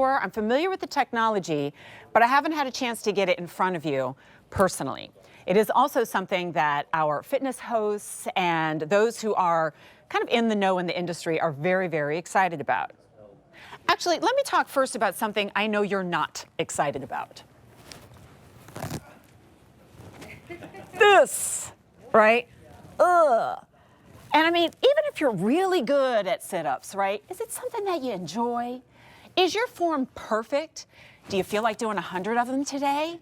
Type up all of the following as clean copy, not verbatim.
before. I'm familiar with the technology, but I haven't had a chance to get it in front of you personally. It is also something that our fitness hosts and those who are kind of in the know in the industry are very, very excited about. Actually, let me talk first about something I know you're not excited about. This, right? Ugh. And I mean, even if you're really good at sit-ups, right? Is it something that you enjoy? Is your form perfect? Do you feel like doing 100 of them today?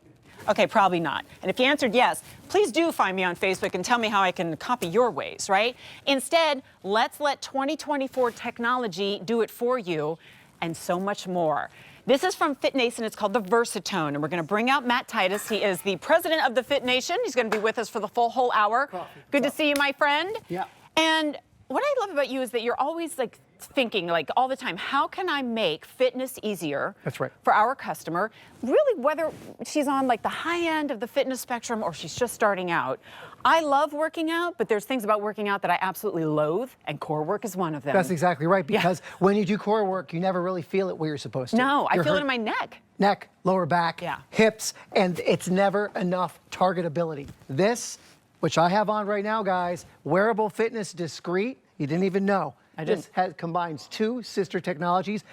Okay, probably not. And if you answered yes, please do find me on Facebook and tell me how I can copy your ways, right? Instead, let's let 2024 technology do it for you and so much more. This is from FITNATION. It's called the Versatone, and we're going to bring out Matt Titus. He is the president of the FITNATION. He's going to be with us for the whole hour. Good to see you, my friend. Yeah. And what I love about you is that you're always like thinking like all the time, how can I make fitness easier That's right. for our customer? Really, whether she's on like the high end of the fitness spectrum or she's just starting out. I love working out, but there's things about working out that I absolutely loathe, and core work is one of them. That's exactly right, because when you do core work, you never really feel it where you're supposed to. No, I feel hurt. it in my neck. Neck, lower back, Yeah. hips, and it's never enough targetability. This, which I have on right now, guys, wearable fitness discreet, you didn't even know. I didn't. This combines two sister technologies.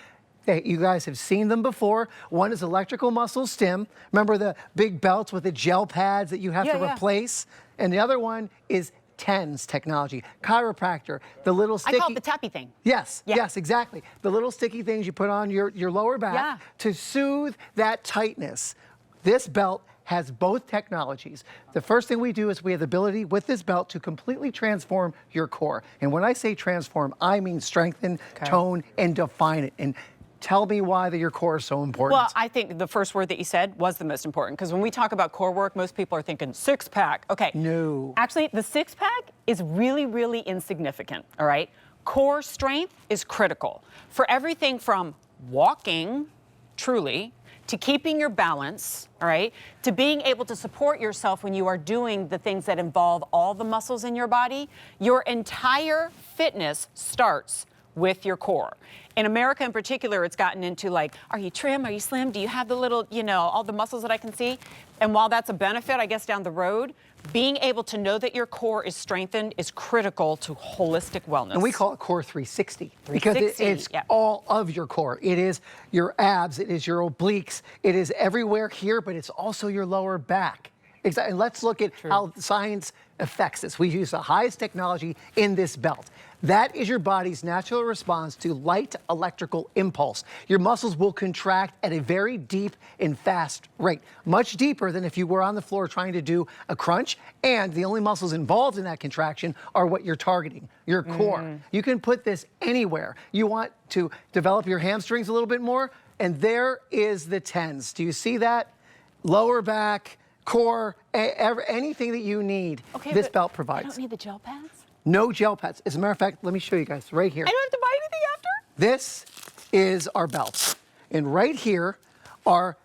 You guys have seen them before. One is electrical muscle stim. Remember the big belts with the gel pads that you have to replace? And the other one is TENS technology, chiropractor, the little sticky... I call it the tappy thing. Yes, yes, exactly. The little sticky things you put on your lower back to soothe that tightness. This belt has both technologies. The first thing we do is we have the ability with this belt to completely transform your core. And when I say transform, I mean strengthen, tone, and define it. And tell me why your core is so important. Well, I think the first word that you said was the most important, because when we talk about core work, most people are thinking six-pack. Okay. No. Actually, the six-pack is really, really insignificant, all right? Core strength is critical for everything from walking, truly, to keeping your balance, all right, to being able to support yourself when you are doing the things that involve all the muscles in your body. Your entire fitness starts with your core. In America in particular, it's gotten into like, are you trim? Are you slim? Do you have the little, you know, all the muscles that I can see? And while that's a benefit, I guess, down the road, being able to know that your core is strengthened is critical to holistic wellness. And we call it Core 360 because it's all of your core. It is your abs, it is your obliques, it is everywhere here, but it's also your lower back. Exactly. And let's look at how science affects this. We use the highest technology in this belt. That is your body's natural response to light electrical impulse. Your muscles will contract at a very deep and fast rate, much deeper than if you were on the floor trying to do a crunch. And the only muscles involved in that contraction are what you're targeting, your core. You can put this anywhere. You want to develop your hamstrings a little bit more, and there is the TENS. Do you see that? Lower back, core, anything that you need, this belt provides. I don't need the gel pads? No gel pads. As a matter of fact, let me show you guys right here. I don't have to buy anything after? This is our belt. And right here are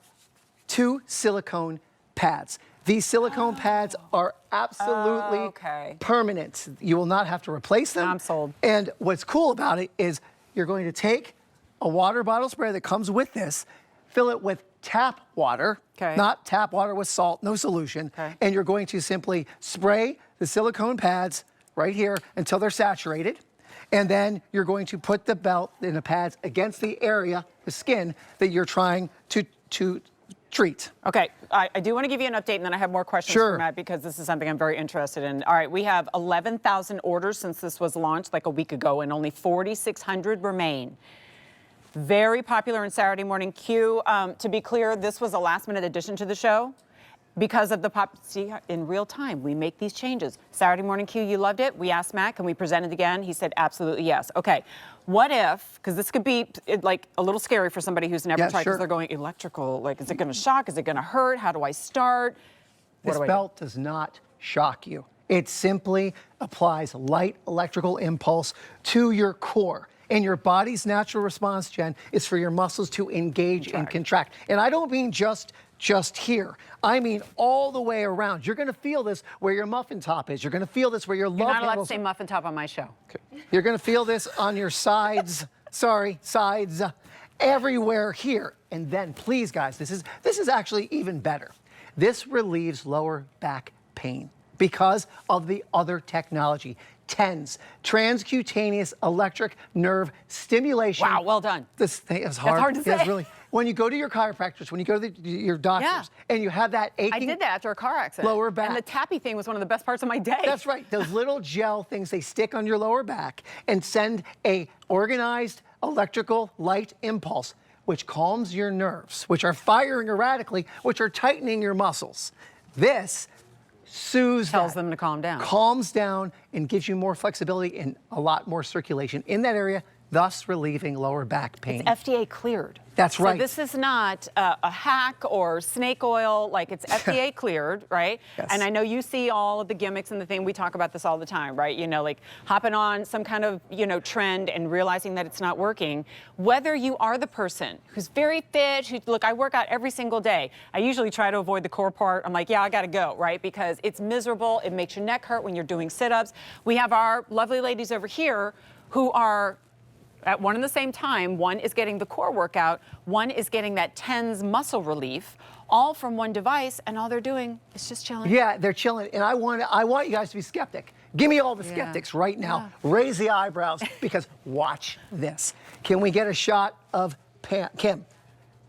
two silicone pads. These silicone pads are absolutely permanent. You will not have to replace them. I'm sold. And what's cool about it is you're going to take a water bottle sprayer that comes with this, fill it with tap water, not tap water with salt, no solution, and you're going to simply spray the silicone pads right here until they're saturated, and then you're going to put the belt and the pads against the area, the skin, that you're trying to treat. Okay, I do want to give you an update, and then I have more questions for Matt, because this is something I'm very interested in. All right, we have 11,000 orders since this was launched like a week ago, and only 4,600 remain. Very popular in Saturday Morning Q. To be clear, this was a last-minute addition to the show because of the see, in real time, we make these changes. Saturday Morning Q, you loved it. We asked Matt, can we present it again? He said, absolutely yes. Okay, what if, because this could be like a little scary for somebody who's never tried, because they're going electrical, like, is it gonna shock? Is it gonna hurt? How do I start? This belt does not shock you. It simply applies light electrical impulse to your core. And your body's natural response, Jen, is for your muscles to engage and contract. And I don't mean just here. I mean all the way around. You're gonna feel this where your muffin top is. You're gonna feel this where your love handles. You're not allowed to say muffin top on my show. You're gonna feel this on your sides. Sorry, sides. everywhere here. And then please, guys, this is actually even better. This relieves lower back pain because of the other technology. TENS, transcutaneous electric nerve stimulation. Wow, well done. This thing is hard. That's hard to say. It's really, when you go to your chiropractors, when you go to your doctors, and you have that aching I did that after a car accident. lower back. And the tappy thing was one of the best parts of my day. That's right. Those little gel things, they stick on your lower back and send a organized electrical light impulse, which calms your nerves, which are firing erratically, which are tightening your muscles. This soothes Tells that, them to calm down. calms down, and gives you more flexibility and a lot more circulation in that area, thus relieving lower back pain. It's FDA cleared. That's right. So this is not a hack or snake oil, like it's FDA cleared, right? Yes. And I know you see all of the gimmicks and the thing, we talk about this all the time, right? You know, like hopping on some kind of, you know, trend and realizing that it's not working. Whether you are the person who's very fit, look, I work out every single day. I usually try to avoid the core part. I'm like, yeah, I gotta go, right? Because it's miserable, it makes your neck hurt when you're doing sit-ups. We have our lovely ladies over here who are at one and the same time. One is getting the core workout, one is getting that TENS muscle relief, all from one device, and all they're doing is just chilling. Yeah, they're chilling, and I want you guys to be skeptic. Give me all the skeptics right now. Raise the eyebrows, because watch this. Can we get a shot of Pam? Kim,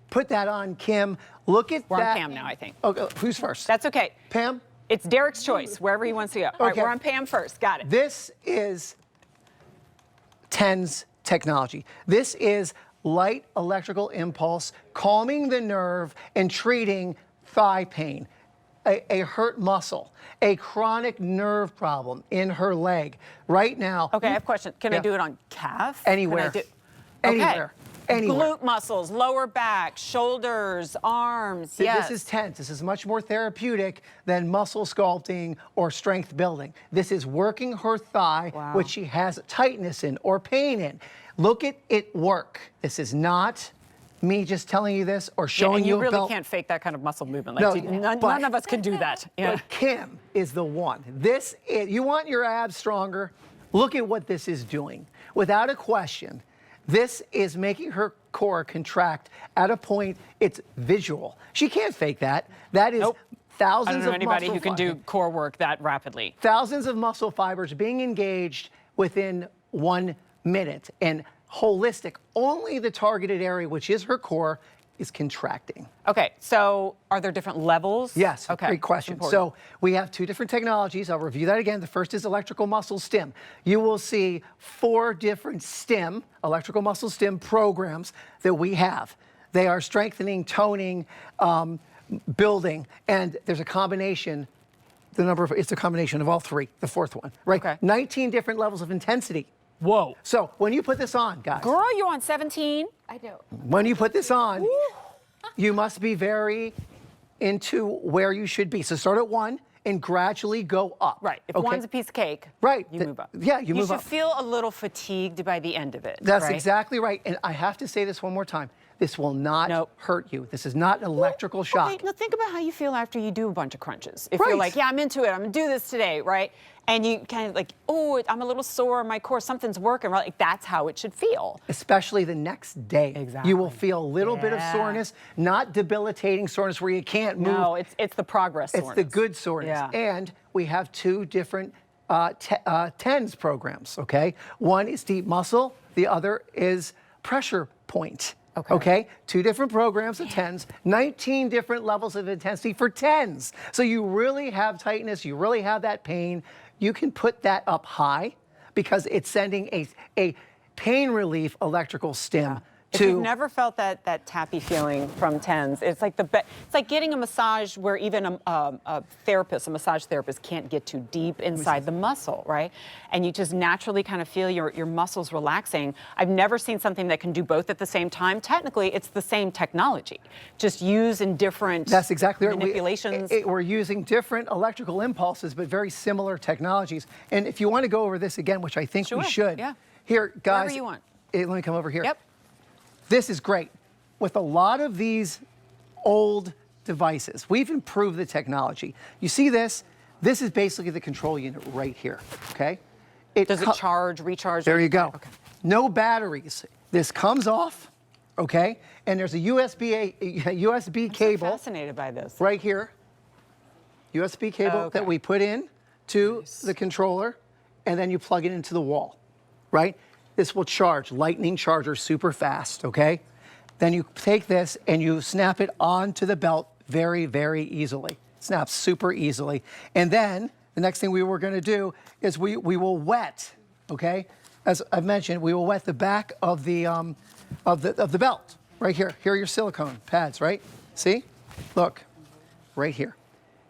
put that on, Kim. Look at We're that. on Pam now, I think. Okay, who's first? That's okay. Pam? It's Derek's choice, wherever he wants to go. All right, Okay. we're on Pam first. Got it. This is TENS technology. This is light electrical impulse, calming the nerve and treating thigh pain, a hurt muscle, a chronic nerve problem in her leg. Right now. Okay, I have a question. Can I do it on calf? Anywhere. Can I do... Anywhere. Okay. Anywhere. Glute muscles, lower back, shoulders, arms. Yes. This is TENS. This is much more therapeutic than muscle sculpting or strength building. This is working her thigh, which she has tightness in or pain in. Look at it work. This is not me just telling you this or showing you a really belt. can't fake that kind of muscle movement. Like, No, none of us can do that. Yeah. But Kim is the one. This is, you want your abs stronger? Look at what this is doing. Without a question, this is making her core contract at a point it's visual. She can't fake that. That is thousands I don't know of anybody muscle who can do core work that rapidly. Thousands of muscle fibers being engaged within 1 minute. And holistic, only the targeted area, which is her core, is contracting. Okay, so are there different levels? Yes, okay. Great question. So we have two different technologies. I'll review that again. The first is electrical muscle stim. You will see 4 different stim, electrical muscle stim programs that we have. They are strengthening, toning, building, and there's a combination. It's a combination of all 3, the 4th one, right? Okay. 19 different levels of intensity. Whoa. So when you put this on, guys. Girl, you're on 17. I know. When you put this on, you must be very into where you should be. So start at 1 and gradually go up. Right. If one's a piece of cake, you move up. Yeah, you move up. You should feel a little fatigued by the end of it. That's right? exactly right. And I have to say this one more time. This will not hurt you. This is not an electrical shock. Okay, now think about how you feel after you do a bunch of crunches. If you're like, yeah, I'm into it, I'm gonna do this today, right? And you kind of like, oh, I'm a little sore in my core, something's working, right? Like, that's how it should feel. Especially the next day. Exactly. You will feel a little bit of soreness, not debilitating soreness where you can't move. No, it's the progress soreness. It's the good soreness. Yeah. And we have 2 different TENS programs, okay? One is deep muscle, the other is pressure point. Okay. 2 different programs of TENS, 19 different levels of intensity for TENS. So you really have tightness, you really have that pain. You can put that up high because it's sending a pain relief electrical stim. If you've never felt that tappy feeling from TENS, it's like it's like getting a massage where even a massage therapist can't get too deep inside the muscle, right? And you just naturally kind of feel your muscles relaxing. I've never seen something that can do both at the same time. Technically, it's the same technology, just used in different That's exactly right. manipulations. We're using different electrical impulses, but very similar technologies. And if you want to go over this again, which I think we should. Yeah. Here, guys. Wherever you want. Let me come over here. Yep. This is great. With a lot of these old devices, we've improved the technology. You see this? This is basically the control unit right here, okay? Does it charge, recharge? There you go. Okay. No batteries. This comes off, okay? And there's a USB I'm cable. so fascinated by this. Right here. USB cable that we put in to the controller, and then you plug it into the wall, right? This will charge, lightning charger, super fast, okay? Then you take this and you snap it onto the belt very, very easily. Snaps super easily. And then the next thing we were gonna do is we will wet, okay? As I've mentioned, we will wet the back of the belt, right here. Here are your silicone pads, right? See? Look, right here.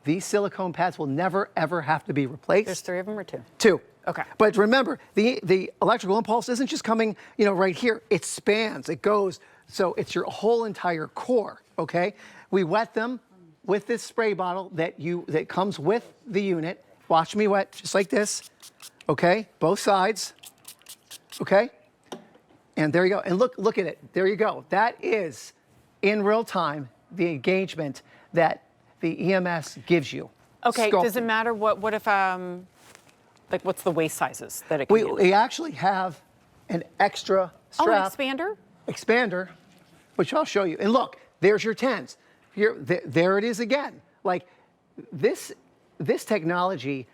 These silicone pads will never, ever have to be replaced. There's 3 of them or 2? 2. Okay. But remember, the electrical impulse isn't just coming, right here. It spans, it goes, so it's your whole entire core, okay? We wet them with this spray bottle that comes with the unit. Watch me wet, just like this, okay? Both sides, okay? And there you go. And look at it. There you go. That is, in real time, the engagement that the EMS gives you. Okay, Sculpted. does it matter what if, like what's the waist sizes that it can use? We actually have an extra strap. Oh, an expander, which I'll show you. And look, there's your 10s. Here, there it is again. Like this technology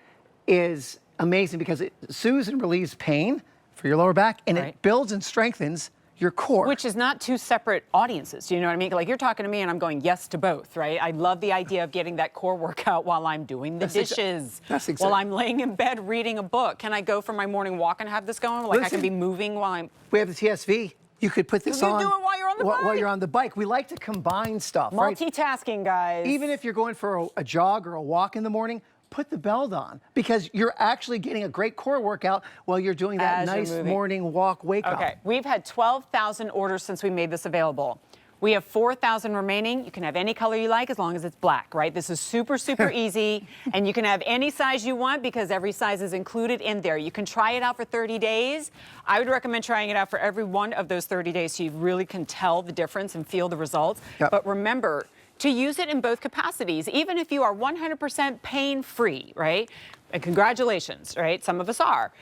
is amazing because it soothes and relieves pain for your lower back, and it builds and strengthens your core. Which is not 2 separate audiences. Do you know what I mean? Like you're talking to me and I'm going yes to both, right? I love the idea of getting that core workout while I'm doing the dishes. While I'm laying in bed reading a book. Can I go for my morning walk and have this going? Like I can be moving while I'm... We have the TSV. You could put this on. You do it while you're on the bike. While you're on the bike. We like to combine stuff, right? Multitasking, guys. Even if you're going for a jog or a walk in the morning, put the belt on because you're actually getting a great core workout while you're doing that nice morning walk, wake up. Okay, we've had 12,000 orders since we made this available. We have 4,000 remaining. You can have any color you like as long as it's black, right? This is super, super easy. And you can have any size you want because every size is included in there. You can try it out for 30 days. I would recommend trying it out for every one of those 30 days so you really can tell the difference and feel the results. Yep. But remember, to use it in both capacities, even if you are 100% pain-free, right? And congratulations, right? Some of us are.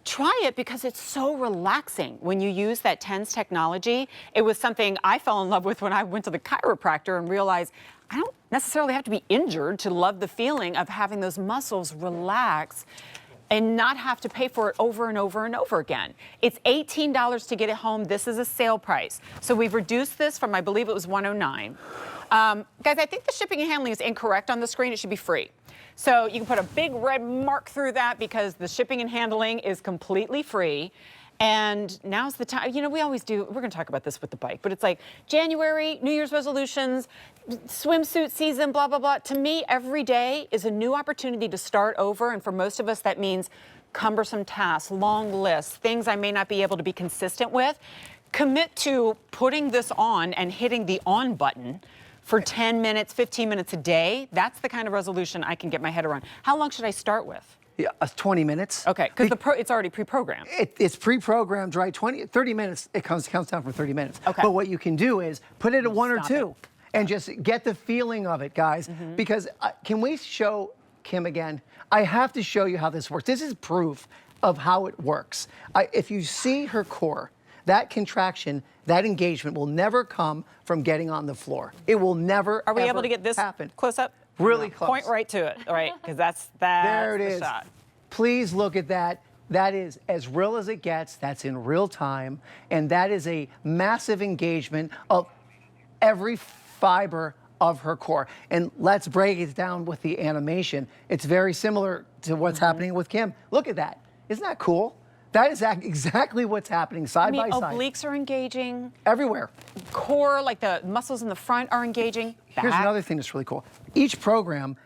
Try it because it's so relaxing when you use that TENS technology. It was something I fell in love with when I went to the chiropractor and realized I don't necessarily have to be injured to love the feeling of having those muscles relax and not have to pay for it over and over and over again. It's $18 to get it home. This is a sale price. So we've reduced this from, I believe it was $109. Guys, I think the shipping and handling is incorrect on the screen. It should be free. So you can put a big red mark through that because the shipping and handling is completely free. And now's the time, we always do, we're gonna talk about this with the bike, but it's like January, New Year's resolutions, swimsuit season, blah, blah, blah. To me, every day is a new opportunity to start over. And for most of us, that means cumbersome tasks, long lists, things I may not be able to be consistent with. Commit to putting this on and hitting the on button for 10 minutes, 15 minutes a day. That's the kind of resolution I can get my head around. How long should I start with? Yeah, 20 minutes. Okay, because it's already pre-programmed. It's pre-programmed, right? 30 minutes, it counts down for 30 minutes. Okay. But what you can do is put it at 1 or 2 and just get the feeling of it, guys. Because can we show Kim again? I have to show you how this works. This is proof of how it works. If you see her core, that contraction, that engagement will never come from getting on the floor. It will never, Are we ever able to get this happen. close up? Really close. Point right to it, all right? Because that's there it the is. shot. Please look at that. That is as real as it gets. That's in real time. And that is a massive engagement of every fiber of her core. And let's break it down with the animation. It's very similar to what's happening with Kim. Look at that. Isn't that cool? That is exactly what's happening side by side. Obliques are engaging. Everywhere. Core, like the muscles in the front are engaging. Back. Here's another thing that's really cool. Each program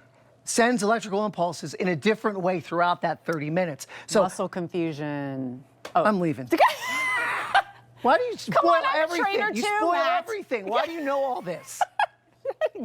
sends electrical impulses in a different way throughout that 30 minutes. So muscle confusion. Oh. I'm leaving. Why do you spoil everything? You spoil everything. Why do you know all this?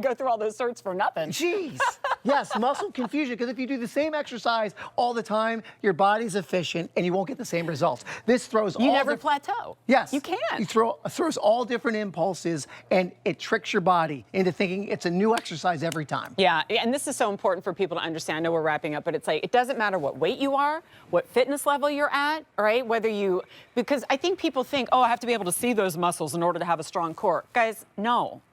Go through all those certs for nothing. Jeez. Yes, muscle confusion, because if you do the same exercise all the time, your body's efficient and you won't get the same results. This throws You never plateau. Yes. You can't. It throws all different impulses, and it tricks your body into thinking it's a new exercise every time. Yeah, and this is so important for people to understand. I know we're wrapping up, but it's like, it doesn't matter what weight you are, what fitness level you're at, right? Because I think people think, oh, I have to be able to see those muscles in order to have a strong core. Guys, no.